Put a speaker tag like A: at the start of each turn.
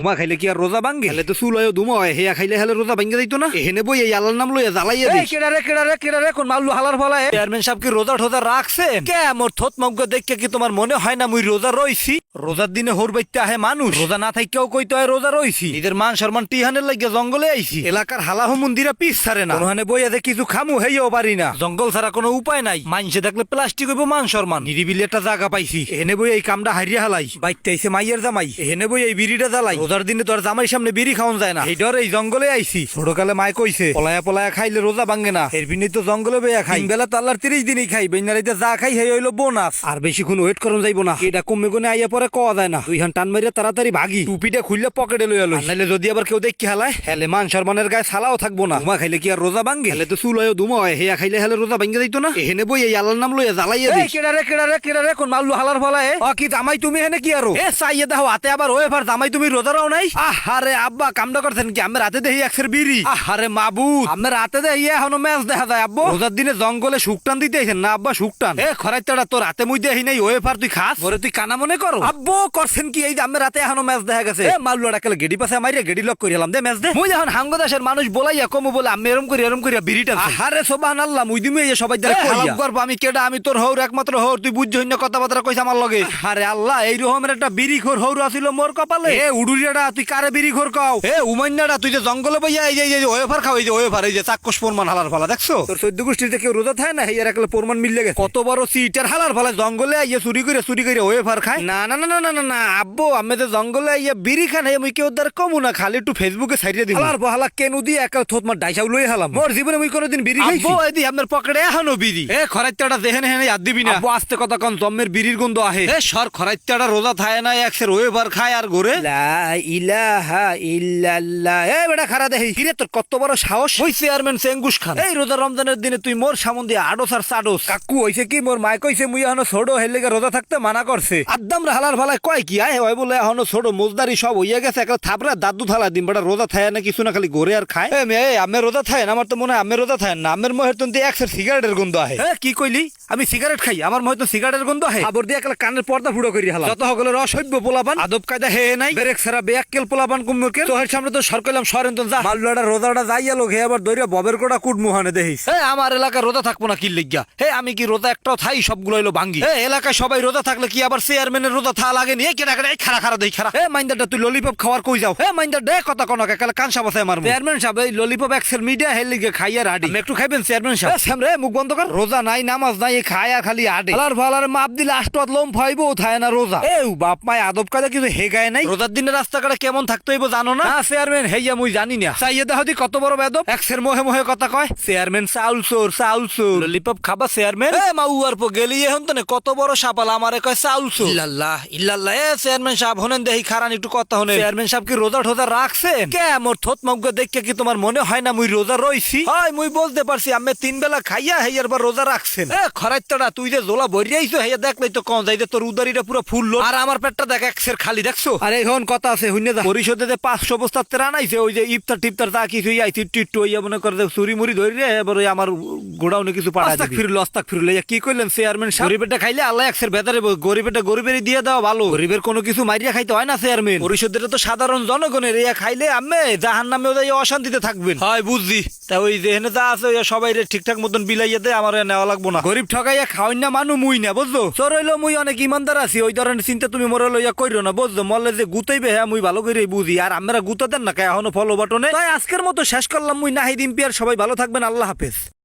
A: ধুমা খাইলে কি আর রোজা ভাঙ্গে? হেলে তো চুল হয় ধুমা হয়, হেয়া খাইলে হেলে রোজা ভাঙ্গে যাইতো না। এহেনে বই এই আল্লাহর নাম লইয়া জ্বালাইয়া দিই। কেডারে কোন মাল্লু হালার ফলায় চেয়ারম্যান সাহেব কি রোজা ঠোজা রাখছেন? কে মোর থত মগ্গ দেখে কি তোমার মনে হয় না মুই রোজা রইছি? রোজার দিনে হোর বাইতে আহে মানুষ, রোজা না থাইকেও কইতে হয় রোজা রইছি। নিজের মান সম্মান টিহানের লাগিয়া জঙ্গলে আইছি। এলাকার হালাহ মন্দিরা পিছ ছাড়ে না, কোনখানে বইয়া যে কিছু খামু হেইও পারি না। জঙ্গল ছাড়া কোনো উপায় নাই, মাইনসে দেখলে প্লাস্টিক হইব মান সম্মান। নিরিবিলি একটা জায়গা পাইছি, এহেনে বই এই কামটা হারিয়া হালাই। বাইতে আইছে মাইয়ের জামাই, এহেনে বই এই বিড়িটা জ্বালাই। রোজার দিনে তো আর জামাই সামনে বিড়ি খাওয়ান যায় না, এই ডর এই জঙ্গলে আইছি। ছোটকালে মায় কইছে পলায়া পলায়া খাইলে রোজা ভাঙ্গে না, এর বিনি তো জঙ্গলে বেয়া খাই। বেলা তো আল্লাহর 30 দিনই খাই, বেনারিতে যা খাই হেই হইলো বোনাস। আর বেশিক্ষণ ওয়েট করন যাইব না, এটা কমে গুনে আইয়া পরে কওয়া যায় না। দুই হান টান মারিয়া তাড়াতাড়ি ভাগি, টুপিটা খুললে পকেটে লইয়া লই। নাইলে যদি আবার কেউ দেখি হালায় হেলে মান সম্মানের গায়ে ছালাও থাকবো না। ধুমা খাইলে কি আর রোজা ভাঙ্গে? হেলে তো চুল হয় ধুমা হয়, হেয়া খাইলে হেলে রোজা ভাঙ্গে যাইতো না। এহেনে বই এই আল্লাহর নাম লইয়া জ্বালাইয়া দিই। কেডারে কোন মাল্লু হালার ফলায় কি জামাই তুমি হেনে কি আরো চাইয়ে দাও হাতে আবার ওয়ে ফার জামাই তুমি রোজারাও নাই? আহারে আব্বা কামটা করছেন কি? আমি রাতে দেখি একসের বিড়ি। আহারে মাবুদ, আমি রাতে দেখি এখনো ম্যাচ দেখা যায়। আব্বু রোজার দিনে জঙ্গলে শুকটান দিতে আইছেন না আব্বা? শুকটান খরাইতাড়া তোর রাতে মুই দেখি নাই, ওয়ে ফার তুই খাস ওরে তুই কানা মনে করো। আব্বু করছেন কি? এই যে আমি রাতে এখনো ম্যাচ দেখা গেছে। মাল্লুটা কেলে গেডি পাশে মাইরে গেডি লক করিলাম দে ম্যাচ দে। মুই যখন হাঙ্গদেশের মানুষ বলাইয়া কমু বলে আমি এরম করিয়া বিড়িটা। আহারে সুবহানাল্লাহ, মুই দিমু এই সবাই দ্বারা কইয়া করব। আমি কেডা? আমি তোর হৌর একমাত্র হৌর, তুই বুঝছই না কথাবার্তা কইছ আমার লগে। আরে আল্লাহ, এই রকমের একটা বিড়ি খোর হৌর আছিল মোর কপালে। উডুরিয়াটা তুই কারে বিড়ি খোর কও? উমান্নাটা তুই যে জঙ্গলে বইয়া এই যে ওয়েফার খাও, এই যে ওয়েফার, এই যে চাক্ষুষ প্রমাণ হালার ফালা দেখছো? তোর 14 গোষ্ঠীতে কেউ রোজা থাকে না, হেয়ার একলে প্রমাণ মিললে গেছে। কত বড় সিটার হালার ফালা জঙ্গলে আইয়া চুরি করে ওয়েফার খায়। না না না না না না আব্বু, আমি যে জঙ্গলে আইয়া বিড়ি খান মুই কেউ দ্বার কমু না, খালি একটু ফেসবুকে ছাইড়ে দিই। হালার বহালা কেন দিয়ে একলে থোত মার ডাইসাও লই হালাম। মোর জীবনে মুই কোনোদিন বিড়ি খাইছি? আব্বু এই দি আপনার পকেটে এখনো বিড়ি। খরাইতাটা দেখেন হেনে হাত দিবি না। আব্বু আস্তে কথা কোন জম্মের বিড়ির গন্ধ আহে। সর খরাইতাটা রোজা থাকে না, একসের ওয়েফার খায় আর ঘরে। লা ইলাহা ইল্লাল্লাহ। বেটা খারা দেহি কিরে, তোর কত বড় সাহস? ওই চেয়ারম্যান চেঙ্গুস খান, এই রোজা রমজানের দিনে তুই মোর সামন দিয়ে আডোস আর চাডোস। কাকু হইছে কি? মোর মায় কইছে মুই এখনো ছোট, হেলেগে রোজা থাকতে মানা করছে। আদ্দাম রে হালার ফালায় কয় কি আয় হয় বলে এখনো ছোট, মোজদারি সব হইয়া গেছে। একটা থাপড়া দাদু থালা দিন বেটা রোজা থায় না কিছু না, খালি ঘরে আর খায়। আমের রোজা থায় না? আমার তো মনে হয় আমের রোজা থায় না, আমের মহের তো একসের সিগারেটের গন্ধ আহে। কি কইলি? আমি সিগারেট খাই? আমার মনে তো সিগারেটের গন্ধ আহে। আবার দিয়ে একটা কানের পর্দা ফুড়ো করি হালা। যত সকলের অসভ্য পোলাপান, আদব কায়দা হে নাই, বেরেক সারা বেয়াক্কেল পোলাপান কুমুরকে তোহের সামনে তো সর কইলাম সরেন তো যা। মাল্লাটা রোজাটা যাইয়া লোক হে আবার দইরা ববের কোটা কুট মুহানে দেখিস। আমার এলাকায় রোজা থাকবো না কি লিগা? আমি কি রোজা একটাও থাই? সবগুলো হইলো ভাঙ্গি। এলাকায় সবাই রোজা থাকলে কি আবার চেয়ারম্যানের রোজা থা লাগে নি? কেডা খারা দেই খারা। মাইন্দারটা তুই ললিপপ খাওয়ার কই যাও? মাইন্দার দে কথা কনকে কালে কানসা বসায় আমার। চেয়ারম্যান সাহেব এই ললিপপ এক্সেল মিডিয়া হে লিগে খাইয়া রাডি। একটু খাইবেন চেয়ারম্যান সাহেব? সামনে মুখ বন্ধ কর। রোজা নাই, নামাজ নাই, খায় আর খালি আডে। আলার ভালার মাপ দিলে আষ্টত লোম ফাইবো থায় না রোজা। বাপ মায় আদব কায়দা কিছু হেগায় নাই। রোজার দিনে রাস্তাঘাটে কেমন থাকতে হইব জানো না? চেয়ারম্যান হেইয়া মুই জানি না। চাইয়ে দেখো দি কত বড় বেদব, এক্সের মোহে কথা কয়। চেয়ারম্যান চাউল চোর ললিপপ খাবা চেয়ারম্যান? মাউয়ার পো গেলি এখন তো কত বড় সাপাল আমারে কয় চাউল চোর। ইল্লাল্লাহ ইল্লাল্লাহ। চেয়ারম্যান সাহেব হনেন দেহি খারান একটু কথা হনে। চেয়ারম্যান সাহেব কি রোজা ঠোজা রাখছেন? কে মোর থত মগ্গ দেখে কি তোমার মনে হয় না মুই রোজা রইছি? হয় মুই বলতে পারছি আমি 3 বেলা খাইয়া হেয়ার বার রোজা রাখছেন। খরাইতাড়া তুই যে জোলা বইরাইছো হেয়া দেখলেই তো কন যাই যে তোর উদারিটা পুরো ফুল। আর আমার পেটটা দেখ একসের খালি দেখছো? আরে এখন কথা আছে হুইনে যা। পরিষদে যে 500 বস্তা তেরা নাইছে, ওই যে ইফতার টিফতার তা কিছু আইছি টিট্টু ইয়া মনে করে চুরি মুড়ি ধরে এবার ওই আমার গোডাউনে কিছু পাঠাই দিবি। অস্তাক ফিরলে কি কইলেন চেয়ারম্যান সাহেব? গরিবেরটা খাইলে আল্লাহ একসের ভেতরে, গরিবেরটা গরিবেরই দিয়ে দাও ভালো। গরিবের কোনো কিছু মাইরিয়া খাইতে হয় না চেয়ারম্যান। পরিষদের তো সাধারণ জনগণের, ইয়া খাইলে আমি জাহান্নামেও যাই অশান্তিতে থাকবেন। হয় বুঝছি। তা ওই যেখানে যা আছে সবাই ঠিকঠাক মতন বিলাইয়া দেয়, আমার নেওয়া লাগবো না। গরিব ঠকাইয়া খাওয়াই না মানু মুই না, বুঝছো? চোর হইলো মুই অনেক ইমানদার আছি, ওই ধরনের চিন্তা তুমি মরে লইয়া কইরো না, বুঝছো? মরলে যে গুতাইবে হ্যাঁ মুই ভালো করে বুঝি। আর আমরা গুতা দেন না এখনো ফলো বাটনে। তাই আজকের মতো শেষ করলাম মুই নাহিদ ইম্পিয়ার। সবাই ভালো থাকবেন, আল্লাহ হাফেজ।